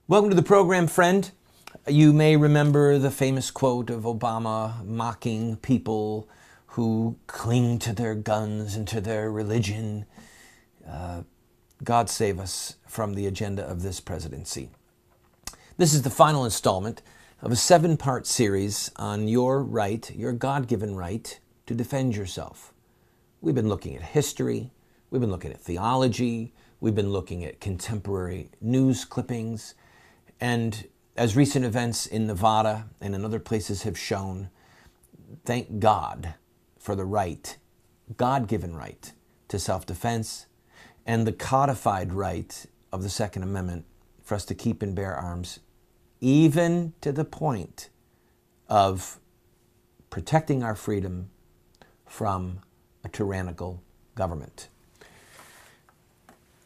Welcome to the program, friend. You may remember the famous quote of Obama mocking people who cling to their guns and to their religion. God save us from the agenda of this presidency. This is the final installment of a 7-part series on your right, your God-given right to defend yourself. We've been looking at history, we've been looking at theology, we've been looking at contemporary news clippings, and as recent events in Nevada and in other places have shown, thank God for the right, God-given right to self-defense and the codified right of the Second Amendment for us to keep and bear arms, even to the point of protecting our freedom from a tyrannical government.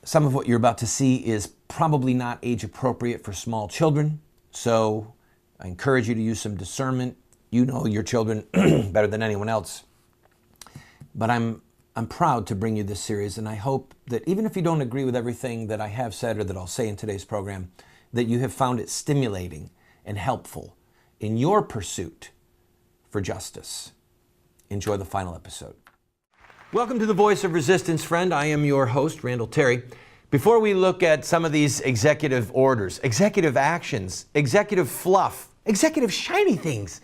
Some of what you're about to see is probably not age appropriate for small children, so I encourage you to use some discernment. You know your children better than anyone else. But I'm proud to bring you this series, and I hope that even if you don't agree with everything that I have said or that I'll say in today's program, that you have found it stimulating and helpful in your pursuit for justice. Enjoy the final episode. Welcome to the Voice of Resistance, friend. I am your host, Randall Terry. Before we look at some of these executive orders, executive actions, executive fluff, executive shiny things,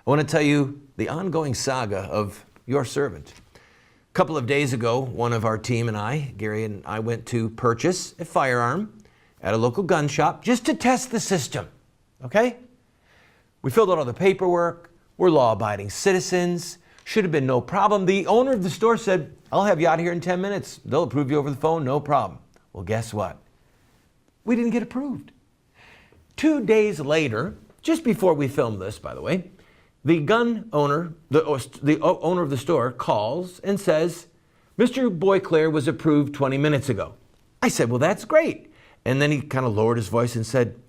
I want to tell you the ongoing saga of your servant. A couple of days ago, one of our team and I, Gary and I, went to purchase a firearm at a local gun shop just to test the system, okay? We filled out all the paperwork. We're law-abiding citizens. Should have been no problem. The owner of the store said, I'll have you out here in 10 minutes. They'll approve you over the phone, no problem. Well, guess what? We didn't get approved. 2 days later, just before we filmed this, by the way, the gun owner, the owner of the store calls and says, Mr. Boyclair was approved 20 minutes ago. I said, well, that's great. And then he kind of lowered his voice and said,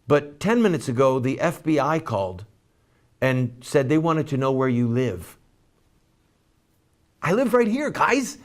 but 10 minutes ago, the FBI called and said they wanted to know where you live. I live right here, guys.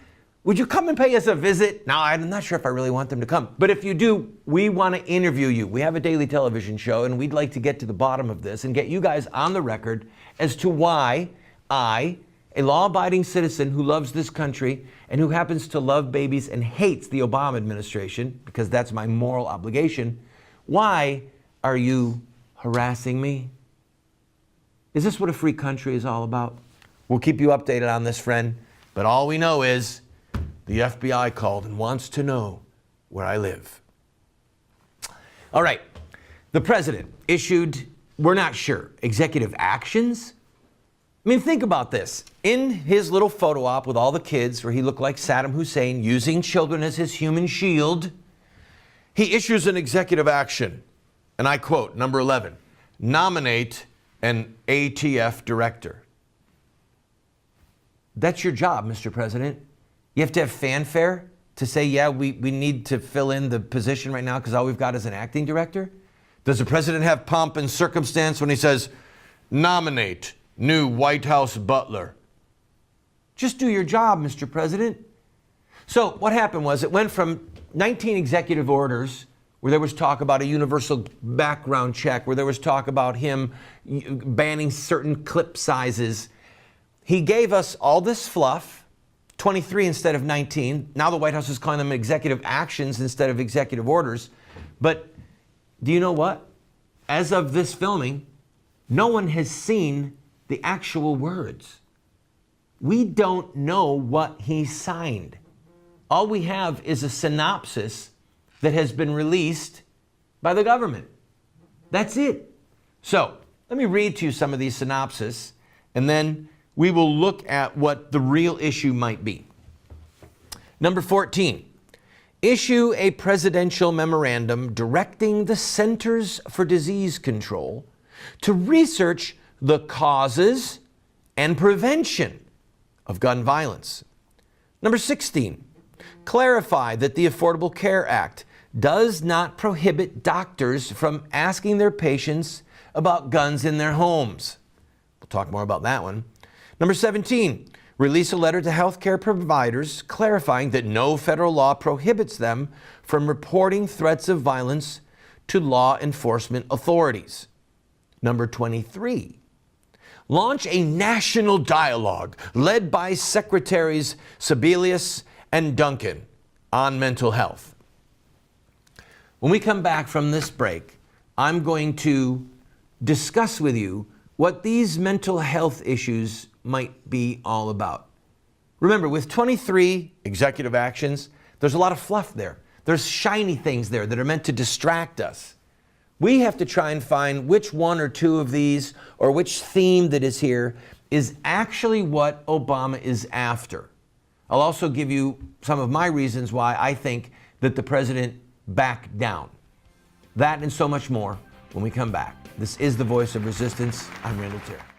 Would you come and pay us a visit? Now, I'm not sure if I really want them to come, but if you do, we want to interview you. We have a daily television show, and we'd like to get to the bottom of this and get you guys on the record as to why I, a law-abiding citizen who loves this country and who happens to love babies and hates the Obama administration, because that's my moral obligation, why are you harassing me? Is this what a free country is all about? We'll keep you updated on this, friend. But all we know is the FBI called and wants to know where I live. All right. The president issued, we're not sure, executive actions? I mean, think about this. In his little photo op with all the kids where he looked like Saddam Hussein using children as his human shield, he issues an executive action. And I quote, number 11, nominate an ATF director. That's your job, Mr. President. You have to have fanfare to say, yeah, we need to fill in the position right now because all we've got is an acting director? Does the president have pomp and circumstance when he says, nominate new White House butler? Just do your job, Mr. President. So what happened was it went from 19 executive orders where there was talk about a universal background check, where there was talk about him banning certain clip sizes. He gave us all this fluff, 23 instead of 19. Now the White House is calling them executive actions instead of executive orders. But do you know what? As of this filming, no one has seen the actual words. We don't know what he signed. All we have is a synopsis that has been released by the government. That's it. So let me read to you some of these synopses, and then we will look at what the real issue might be. Number 14, issue a presidential memorandum directing the Centers for Disease Control to research the causes and prevention of gun violence. Number 16, clarify that the Affordable Care Act does not prohibit doctors from asking their patients about guns in their homes. We'll talk more about that one. Number 17, release a letter to healthcare providers clarifying that no federal law prohibits them from reporting threats of violence to law enforcement authorities. Number 23, launch a national dialogue led by Secretaries Sebelius and Duncan on mental health. When we come back from this break, I'm going to discuss with you what these mental health issues might be all about. Remember, with 23 executive actions, there's a lot of fluff there. There's shiny things there that are meant to distract us. We have to try and find which one or two of these, or which theme that is here, is actually what Obama is after. I'll also give you some of my reasons why I think that the president backed down. That and so much more when we come back. This is The Voice of Resistance. I'm Randall Tier.